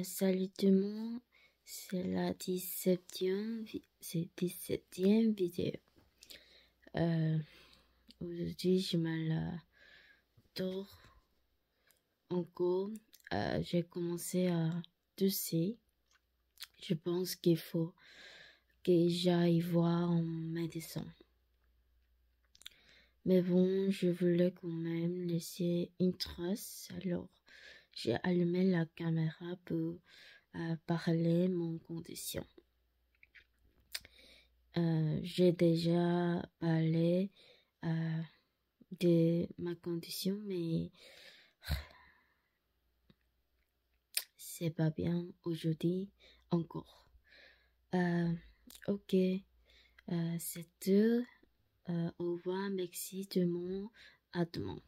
Salut tout le monde, c'est la 17e vidéo. Aujourd'hui, je me dors encore. J'ai commencé à tousser. Je pense qu'il faut que j'aille voir un médecin. Mais bon, je voulais quand même laisser une trace, alors j'ai allumé la caméra pour parler mon condition. J'ai déjà parlé de ma condition, mais c'est pas bien aujourd'hui encore. Ok, c'est tout. Au revoir, merci tout le monde. À demain.